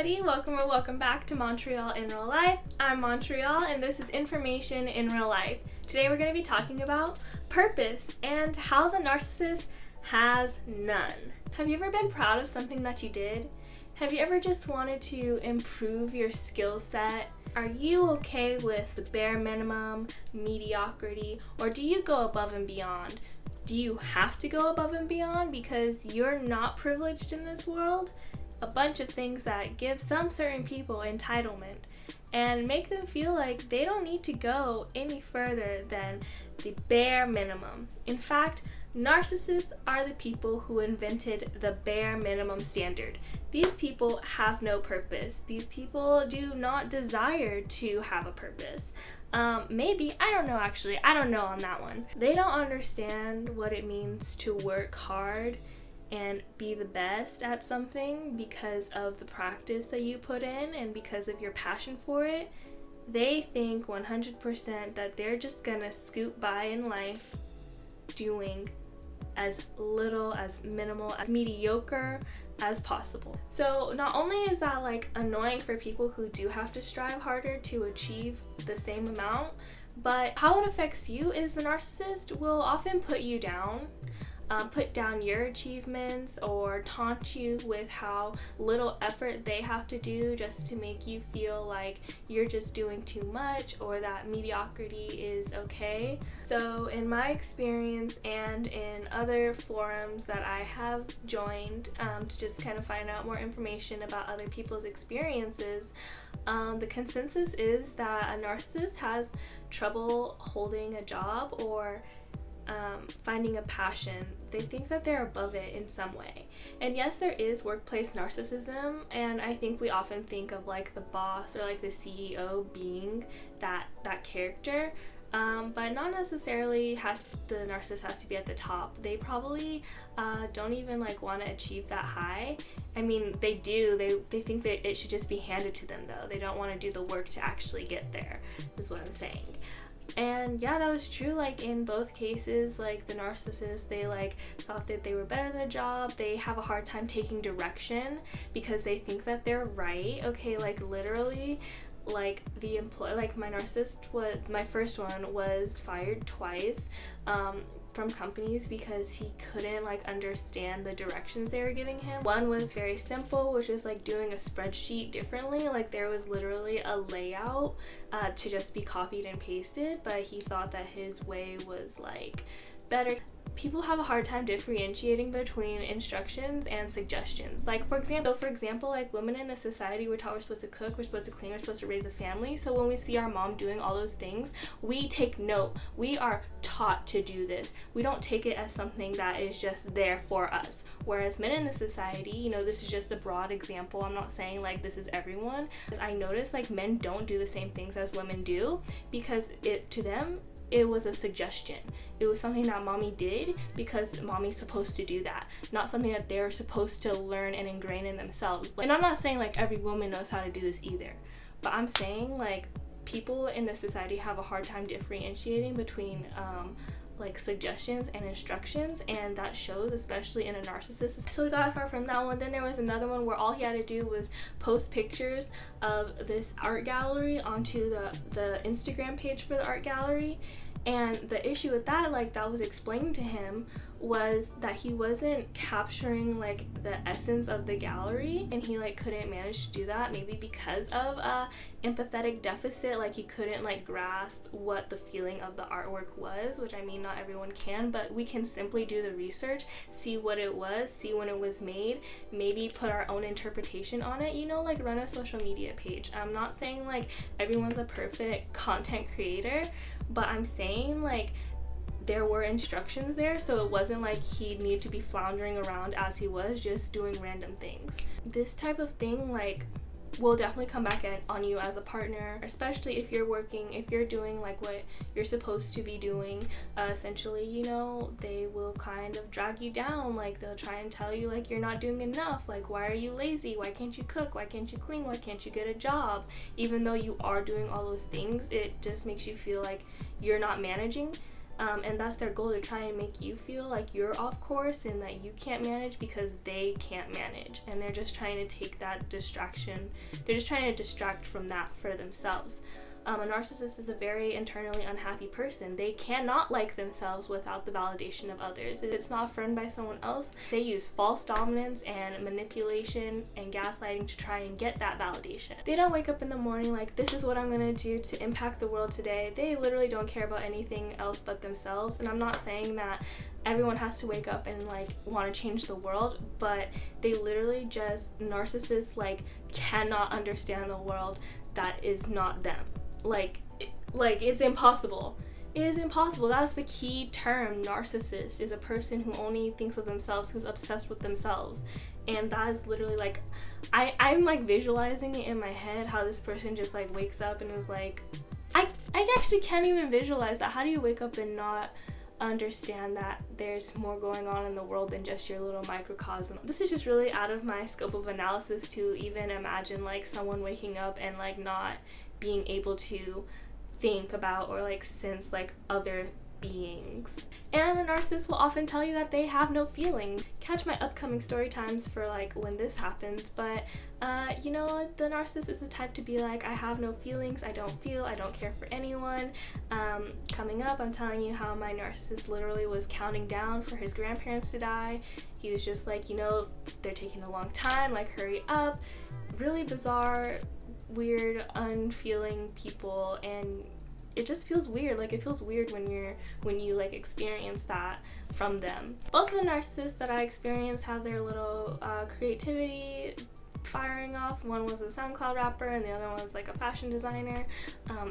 everybody, welcome back to Montreal in Real Life. I'm Montreal and this is Information in Real Life. Today we're going to be talking about purpose and how the narcissist has none. Have you ever been proud of something that you did? Have you ever just wanted to improve your skill set? Are you okay with the bare minimum, mediocrity, or do you go above and beyond? Do you have to go above and beyond because you're not privileged in this world? A bunch of things that give some certain people entitlement and make them feel like they don't need to go any further than the bare minimum. In fact, narcissists are the people who invented the bare minimum standard. These people have no purpose. These people do not desire to have a purpose. Maybe, I don't know on that one. They don't understand what it means to work hard and be the best at something because of the practice that you put in and because of your passion for it. They think 100% that they're just gonna scoot by in life doing as little, as minimal, as mediocre as possible. So not only is that annoying for people who do have to strive harder to achieve the same amount, but how it affects you is the narcissist will often put you down, put down your achievements, or taunt you with how little effort they have to do just to make you feel like you're just doing too much or that mediocrity is okay. So in my experience and in other forums that I have joined to just kind of find out more information about other people's experiences, the consensus is that a narcissist has trouble holding a job or finding a passion. They think that they're above it in some way. And yes, there is workplace narcissism, and I think we often think of the boss or the CEO being that character, but not necessarily the narcissist has to be at the top. They probably don't even want to achieve that high. I mean, they do. They think that it should just be handed to them, though. They don't want to do the work to actually get there, is what I'm saying. And yeah, that was true. In both cases, the narcissist, they thought that they were better than a job. They have a hard time taking direction because they think that they're right. Okay, literally, the employee, my first one was fired twice from companies because he couldn't understand the directions they were giving him. One was very simple, which was doing a spreadsheet differently. There was literally a layout to just be copied and pasted, but he thought that his way was better. People have a hard time differentiating between instructions and suggestions. For example, women in this society, we're taught we're supposed to cook, we're supposed to clean, we're supposed to raise a family. So when we see our mom doing all those things, we take note. We are taught to do this. We don't take it as something that is just there for us. Whereas men in this society, this is just a broad example. I'm not saying this is everyone. I notice men don't do the same things as women do because to them, it was a suggestion. It was something that mommy did because mommy's supposed to do that, not something that they're supposed to learn and ingrain in themselves. And I'm not saying every woman knows how to do this either, but I'm saying people in this society have a hard time differentiating between suggestions and instructions, and that shows especially in a narcissist. So we got far from that one. Then there was another one where all he had to do was post pictures of this art gallery onto the Instagram page for the art gallery. And the issue with that, that was explained to him, was that he wasn't capturing the essence of the gallery, and he couldn't manage to do that, maybe because of a empathetic deficit. He couldn't grasp what the feeling of the artwork was, which I mean, not everyone can, but we can simply do the research, see what it was, see when it was made, maybe put our own interpretation on it, run a social media page. I'm not saying everyone's a perfect content creator, but I'm saying there were instructions there, so it wasn't he'd need to be floundering around as he was just doing random things. This type of thing will definitely come back on you as a partner, especially if you're doing what you're supposed to be doing. Essentially, they will kind of drag you down. They'll try and tell you you're not doing enough. Why are you lazy? Why can't you cook? Why can't you clean? Why can't you get a job? Even though you are doing all those things, it just makes you feel you're not managing And that's their goal, to try and make you feel like you're off course and that you can't manage because they can't manage. And they're just trying to take that distraction. They're just trying to distract from that for themselves. A narcissist is a very internally unhappy person. They cannot like themselves without the validation of others. If it's not affirmed by someone else, they use false dominance and manipulation and gaslighting to try and get that validation. They don't wake up in the morning like, this is what I'm gonna do to impact the world today. They literally don't care about anything else but themselves. And I'm not saying that everyone has to wake up and like want to change the world, but they literally just, narcissists like cannot understand the world that is not them. Like it's impossible. It is impossible. That's the key term. Narcissist is a person who only thinks of themselves, who's obsessed with themselves. And that is literally like, I'm like visualizing it in my head, how this person just like wakes up and is like, I actually can't even visualize that. How do you wake up and not understand that there's more going on in the world than just your little microcosm? This is just really out of my scope of analysis to even imagine like someone waking up and like not being able to think about or like sense like other beings. And a narcissist will often tell you that they have no feeling. Catch my upcoming story times for like when this happens, but you know, the narcissist is the type to be like, I have no feelings, I don't feel, I don't care for anyone. Coming up, I'm telling you how my narcissist literally was counting down for his grandparents to die. He was just like, you know, they're taking a long time, like hurry up. Really bizarre, weird, unfeeling people, and it just feels weird. Like, it feels weird when you like experience that from them. Both of the narcissists that I experienced have their little creativity firing off. One was a SoundCloud rapper and the other one was like a fashion designer.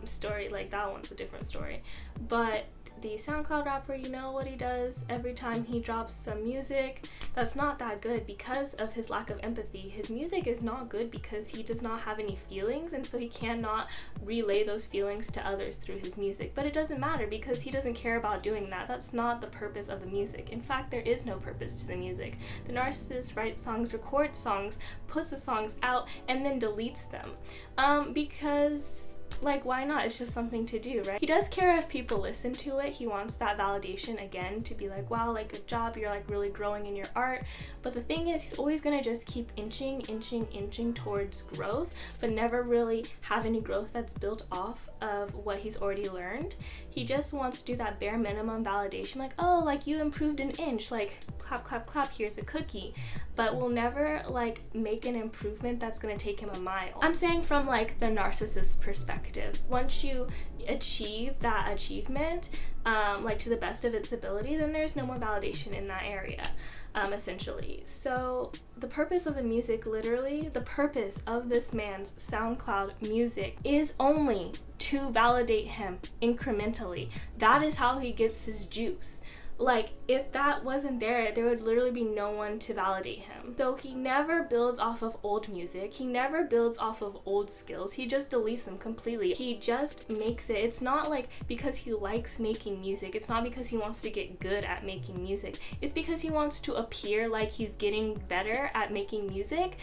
Story, like that one's a different story. But the SoundCloud rapper, you know what he does every time he drops some music that's not that good because of his lack of empathy. His music is not good because he does not have any feelings, and so he cannot relay those feelings to others through his music. But it doesn't matter because he doesn't care about doing that. That's not the purpose of the music. In fact, there is no purpose to the music. The narcissist writes songs, records songs, puts the songs out, and then deletes them. Because like, why not? It's just something to do, right? He does care if people listen to it. He wants that validation again, to be like, wow, like, good job, you're like really growing in your art. But the thing is, he's always gonna just keep inching towards growth, but never really have any growth that's built off of what he's already learned. He just wants to do that bare minimum validation, like, oh, like, you improved an inch, like, clap, clap, clap, here's a cookie. But will never like make an improvement that's gonna take him a mile. I'm saying from like the narcissist perspective. Once you achieve that achievement, like to the best of its ability, then there's no more validation in that area, essentially. So the purpose of the music, literally, the purpose of this man's SoundCloud music is only to validate him incrementally. That is how he gets his juice. Like, if that wasn't there, there would literally be no one to validate him. So he never builds off of old music. He never builds off of old skills. He just deletes them completely. He just makes it. It's not like because he likes making music. It's not because he wants to get good at making music. It's because he wants to appear like he's getting better at making music,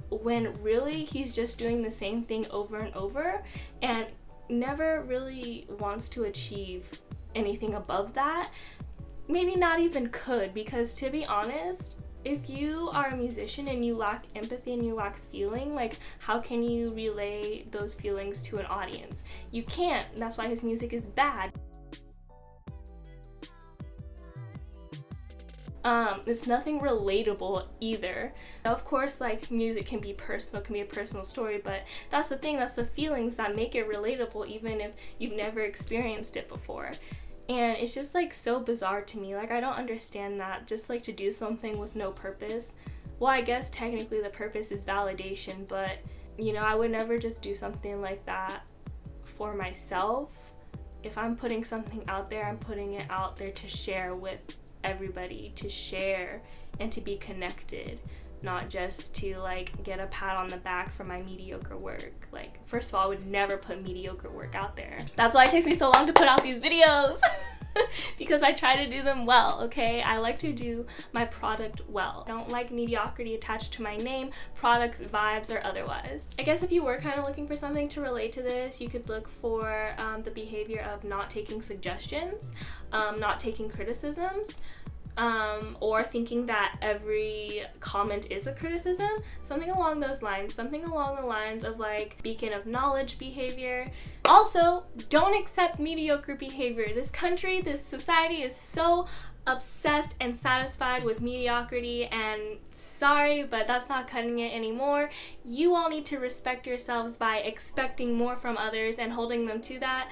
when really he's just doing the same thing over and over and never really wants to achieve anything above that. Maybe not even could, because to be honest, if you are a musician and you lack empathy and you lack feeling, like, how can you relay those feelings to an audience? You can't. That's why his music is bad. It's nothing relatable either. Of course, like, music can be personal, can be a personal story, but that's the thing, that's the feelings that make it relatable even if you've never experienced it before. And it's just like so bizarre to me. Like, I don't understand that. Just like to do something with no purpose. Well, I guess technically the purpose is validation, but you know, I would never just do something like that for myself. If I'm putting something out there, I'm putting it out there to share with everybody, to share and to be connected, not just to like get a pat on the back for my mediocre work. Like, first of all, I would never put mediocre work out there. That's why it takes me so long to put out these videos. because I try to do them well, okay? I like to do my product well. I don't like mediocrity attached to my name, products, vibes, or otherwise. I guess if you were kind of looking for something to relate to this, you could look for the behavior of not taking suggestions, not taking criticisms, or thinking that every comment is a criticism, something along those lines, something along the lines of like beacon of knowledge behavior. Also, don't accept mediocre behavior. This country, this society is so obsessed and satisfied with mediocrity, and sorry, but that's not cutting it anymore. You all need to respect yourselves by expecting more from others and holding them to that.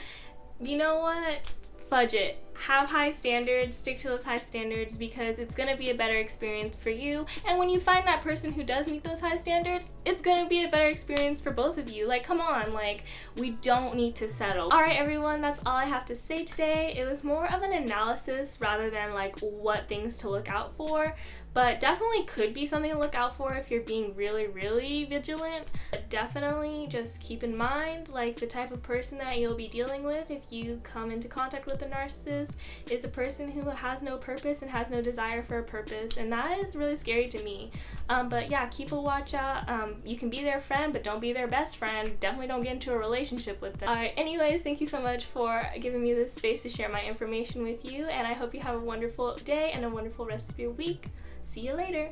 You know what? Fudge it. Have high standards, stick to those high standards, because it's going to be a better experience for you. And when you find that person who does meet those high standards, it's going to be a better experience for both of you. Like, come on, like, we don't need to settle. Alright everyone, that's all I have to say today. It was more of an analysis rather than like what things to look out for, but definitely could be something to look out for if you're being really, really vigilant. But definitely just keep in mind, like, the type of person that you'll be dealing with if you come into contact with a narcissist is a person who has no purpose and has no desire for a purpose, and that is really scary to me. But yeah, keep a watch out. You can be their friend, but don't be their best friend. Definitely don't get into a relationship with them. Alright, anyways, thank you so much for giving me this space to share my information with you, and I hope you have a wonderful day and a wonderful rest of your week. See you later.